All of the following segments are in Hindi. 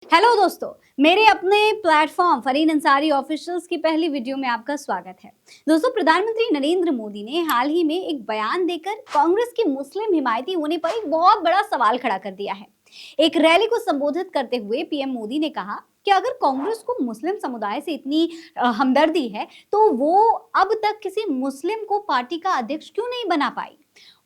हेलो दोस्तों, मेरे अपने प्लेटफॉर्म फरीन अंसारी ऑफिशियल्स की पहली वीडियो में आपका स्वागत है। दोस्तों, प्रधानमंत्री नरेंद्र मोदी ने हाल ही में एक बयान देकर कांग्रेस की मुस्लिम हिमायती होने पर एक बहुत बड़ा सवाल खड़ा कर दिया है। एक रैली को संबोधित करते हुए पीएम मोदी ने कहा कि अगर कांग्रेस को मुस्लिम समुदाय से इतनी हमदर्दी है तो वो अब तक किसी मुस्लिम को पार्टी का अध्यक्ष क्यों नहीं बना पाई।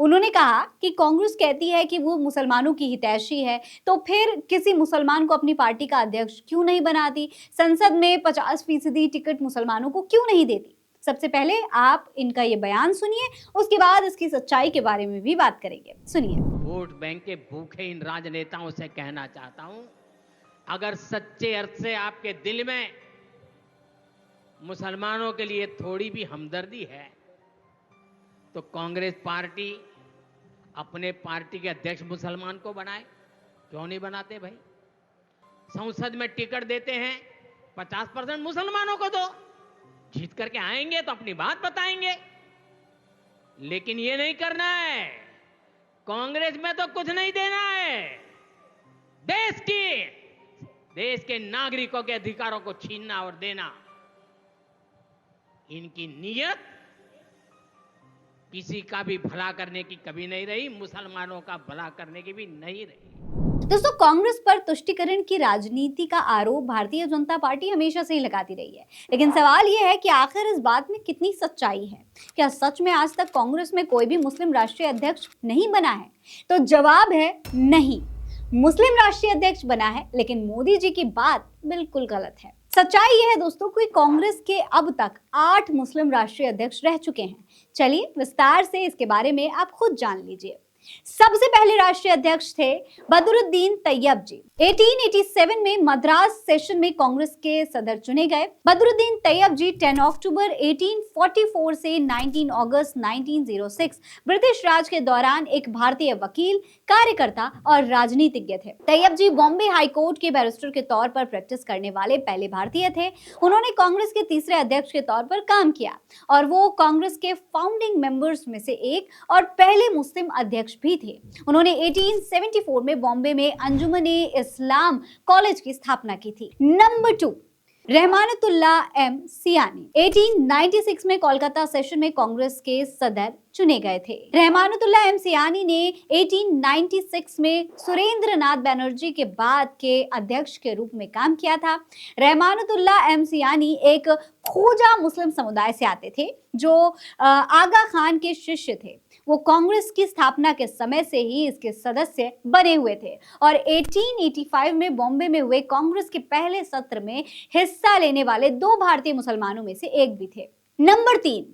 उन्होंने कहा कि कांग्रेस कहती है कि वो मुसलमानों की हितैषी है, तो फिर किसी मुसलमान को अपनी पार्टी का अध्यक्ष क्यों नहीं बनाती? संसद में 50% टिकट मुसलमानों को क्यों नहीं देती? सबसे पहले आप इनका ये बयान सुनिए, उसके बाद इसकी सच्चाई के बारे में भी बात करेंगे। सुनिए। वोट बैंक के भूखे इन राजनेताओं से कहना चाहता हूं, अगर सच्चे अर्थ से आपके दिल में मुसलमानों के लिए थोड़ी भी हमदर्दी है तो कांग्रेस पार्टी अपने पार्टी के अध्यक्ष मुसलमान को बनाए। क्यों नहीं बनाते भाई? संसद में टिकट देते हैं, 50% मुसलमानों को दो। जीत करके आएंगे तो अपनी बात बताएंगे, लेकिन ये नहीं करना है। कांग्रेस में तो कुछ नहीं देना है। देश के नागरिकों के अधिकारों को छीनना और देना, इनकी नीयत किसी का भी भला करने की कभी नहीं रही, मुसलमानों का भला करने की भी नहीं रही। दोस्तों, कांग्रेस पर तुष्टीकरण की राजनीति का आरोप भारतीय जनता पार्टी हमेशा से ही लगाती रही है, लेकिन सवाल यह है कि आखिर इस बात में कितनी सच्चाई है। क्या सच में आज तक कांग्रेस में कोई भी मुस्लिम राष्ट्रीय अध्यक्ष नहीं बना है? तो जवाब है नहीं। मुस्लिम राष्ट्रीय अध्यक्ष बना है, लेकिन मोदी जी की बात बिल्कुल गलत है। सच्चाई यह है दोस्तों कि कांग्रेस के अब तक 8 मुस्लिम राष्ट्रीय अध्यक्ष रह चुके हैं। चलिए विस्तार से इसके बारे में आप खुद जान लीजिए। सबसे पहले राष्ट्रीय अध्यक्ष थे बदरुद्दीन तैयब जी। 1887 में मद्रास सेशन में कांग्रेस के सदर चुने गए। बदरुद्दीन तैयब जी 10 अक्टूबर 1844 से 19 अगस्त 1906 ब्रिटिश राज के दौरान एक भारतीय वकील, कार्यकर्ता और राजनीतिज्ञ थे। तैयब जी बॉम्बे हाई कोर्ट के बैरिस्टर के तौर पर प्रैक्टिस करने वाले पहले भारतीय थे। उन्होंने कांग्रेस के तीसरे अध्यक्ष के तौर पर काम किया और वो कांग्रेस के फाउंडिंग मेंबर्स में से एक और पहले मुस्लिम अध्यक्ष भी थे। उन्होंने 1874 में बॉम्बे में अंजुमन-ए इस्लाम कॉलेज की स्थापना की थी। नंबर 2, रहमानुल्लाह एम सियानी 1896 में कोलकाता सेशन में कांग्रेस के सदर चुने गए थे। रहमानुल्लाह एम सियानी ने 1896 में सुरेंद्र नाथ बैनर्जी के बाद के अध्यक्ष के रूप में काम किया था। रहमानुल्लाह एम सियानी एक खोजा मुस्लिम समुदाय से आते थे जो आगा खान के शिष्य थे। वो कांग्रेस की स्थापना के समय से ही इसके सदस्य बने हुए थे और 1885 में बॉम्बे में हुए कांग्रेस के पहले सत्र में हिस्सा लेने वाले 2 भारतीय मुसलमानों में से एक भी थे। नंबर 3,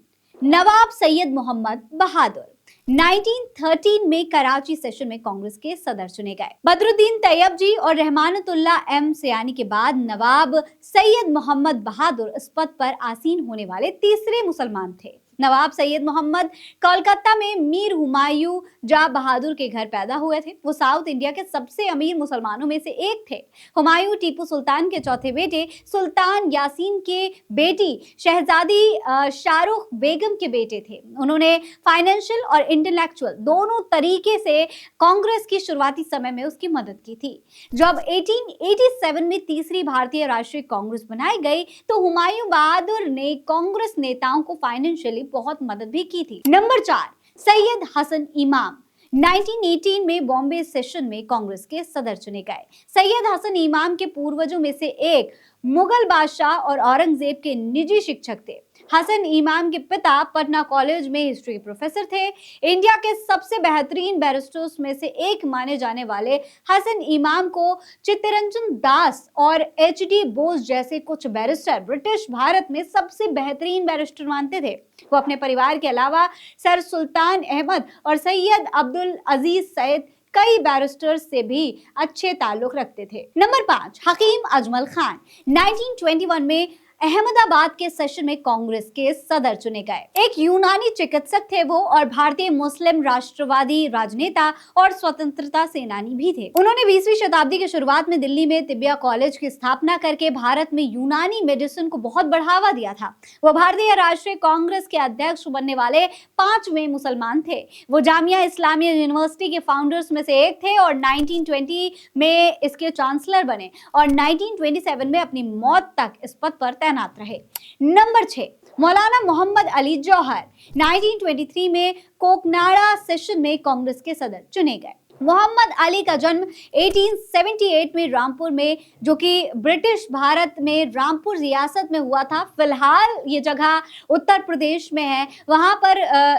नवाब सैयद मोहम्मद बहादुर 1913 में कराची सेशन में कांग्रेस के सदर चुने गए। बदरुद्दीन तैयब जी और रहमानुल्लाह एम सियानी के बाद नवाब सैयद मोहम्मद बहादुर इस पद पर आसीन होने वाले तीसरे मुसलमान थे। नवाब सैयद मोहम्मद कोलकाता में मीर हुमायूं जा बहादुर के घर पैदा हुए थे। वो साउथ इंडिया के सबसे अमीर मुसलमानों में से एक थे। हुमायूं टीपू सुल्तान के चौथे बेटे सुल्तान यासीन के बेटी शहजादी शाहरुख बेगम के बेटे थे। उन्होंने फाइनेंशियल और इंटेलेक्चुअल दोनों तरीके से कांग्रेस की शुरुआती समय में उसकी मदद की थी। जब 1887 में तीसरी भारतीय राष्ट्रीय कांग्रेस बनाई गई तो हुमायूं बहादुर ने कांग्रेस नेताओं को फाइनेंशियली बहुत मदद भी की थी। नंबर 4, सैयद हसन इमाम 1918 में बॉम्बे सेशन में कांग्रेस के सदर चुने गए। सैयद हसन इमाम के पूर्वजों में से एक मुगल बादशाह और औरंगजेब के निजी शिक्षक थे। हसन इमाम के पिता पटना कॉलेज में हिस्ट्री प्रोफेसर थे। इंडिया के सबसे बेहतरीन बैरिस्टर्स में से एक माने जाने वाले हसन इमाम को चित्तरंजन दास और एच.डी. बोस जैसे कुछ बैरिस्टर ब्रिटिश भारत में सबसे बेहतरीन बैरिस्टर मानते थे। वो अपने परिवार के अलावा सर सुल्तान अहमद और सैयद अब्दुल अजीज सैयद कई बैरिस्टर्स से भी अच्छे ताल्लुक रखते थे। नंबर 5, हकीम अजमल खान 1921 में अहमदाबाद के सेशन में कांग्रेस के सदर चुने गए। एक यूनानी चिकित्सक थे वो और भारतीय मुस्लिम राष्ट्रवादी राजनेता और स्वतंत्रता सेनानी भी थे। उन्होंने 20वीं शताब्दी के शुरुआत में दिल्ली में तिब्बिया कॉलेज की स्थापना करके भारत में यूनानी मेडिसिन को बहुत बढ़ावा दिया था। वो भारतीय राष्ट्रीय कांग्रेस के अध्यक्ष बनने वाले 5वें मुसलमान थे। वो जामिया इस्लामिया यूनिवर्सिटी के फाउंडर्स में से एक थे और 1920 में इसके चांसलर बने और 1927 में अपनी मौत तक इस पद पर तैनात रहे। नंबर 6, मौलाना मोहम्मद अली जौहर 1923 में कोकनाडा सेशन में कांग्रेस के सदर चुने गए। मोहम्मद अली का जन्म 1878 में रामपुर में, जो कि ब्रिटिश भारत में रामपुर रियासत में हुआ था। फिलहाल ये जगह उत्तर प्रदेश में है, वहां पर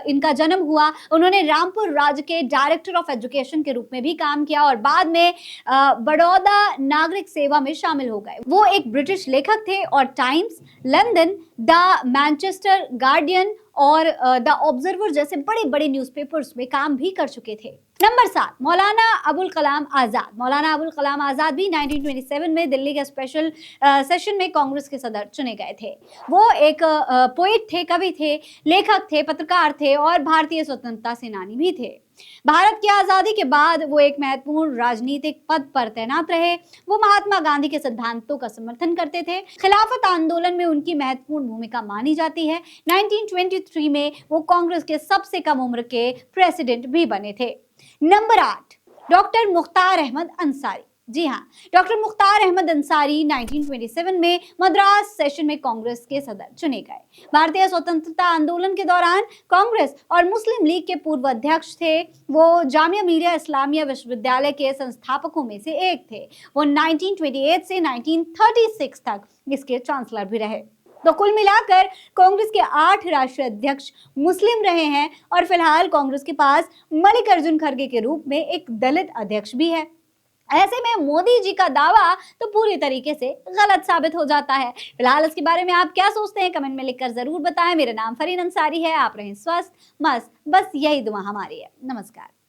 इनका जन्म हुआ। उन्होंने रामपुर राज्य के डायरेक्टर ऑफ एजुकेशन के रूप में भी काम किया और बाद में बड़ौदा नागरिक सेवा में शामिल हो गए। वो एक ब्रिटिश लेखक थे और times, London, the Manchester guardian और द ऑब्जर्वर जैसे बड़े बड़े न्यूज़पेपर्स में काम भी कर चुके थे। नंबर 7, मौलाना अबुल कलाम आजाद। मौलाना अबुल कलाम आजाद भी 1927 में दिल्ली के स्पेशल सेशन में कांग्रेस के सदर चुने गए थे। वो एक पोएट थे, कवि थे, लेखक थे, पत्रकार थे और भारतीय स्वतंत्रता सेनानी भी थे। भारत की आजादी के बाद वो एक महत्वपूर्ण राजनीतिक पद पर तैनात रहे। वो महात्मा गांधी के सिद्धांतों का समर्थन करते थे। खिलाफत आंदोलन में उनकी महत्वपूर्ण भूमिका मानी जाती है। 1923 में वो कांग्रेस के सबसे कम उम्र के प्रेसिडेंट भी बने थे। Number 8, doctor Mukhtar Ahmad Ansari. जी हाँ, डॉक्टर मुख्तार अहमद अंसारी 1927 में मद्रास सेशन में कांग्रेस के सदर चुने गए। भारतीय स्वतंत्रता आंदोलन के दौरान कांग्रेस और मुस्लिम लीग के पूर्व अध्यक्ष थे। वो जामिया मिलिया इस्लामिया विश्वविद्यालय के संस्थापकों में से एक थे। वो 1928 से 1936 तक इसके चांसलर भी रहे। तो कुल मिलाकर कांग्रेस के 8 राष्ट्रीय अध्यक्ष मुस्लिम रहे हैं और फिलहाल कांग्रेस के पास मल्लिकार्जुन खड़गे के रूप में एक दलित अध्यक्ष भी है। ऐसे में मोदी जी का दावा तो पूरी तरीके से गलत साबित हो जाता है। फिलहाल इसके बारे में आप क्या सोचते हैं, कमेंट में लिखकर जरूर बताएं। मेरा नाम फरीन अंसारी है। आप रहें स्वस्थ, मस्त, बस यही दुआ हमारी है। नमस्कार।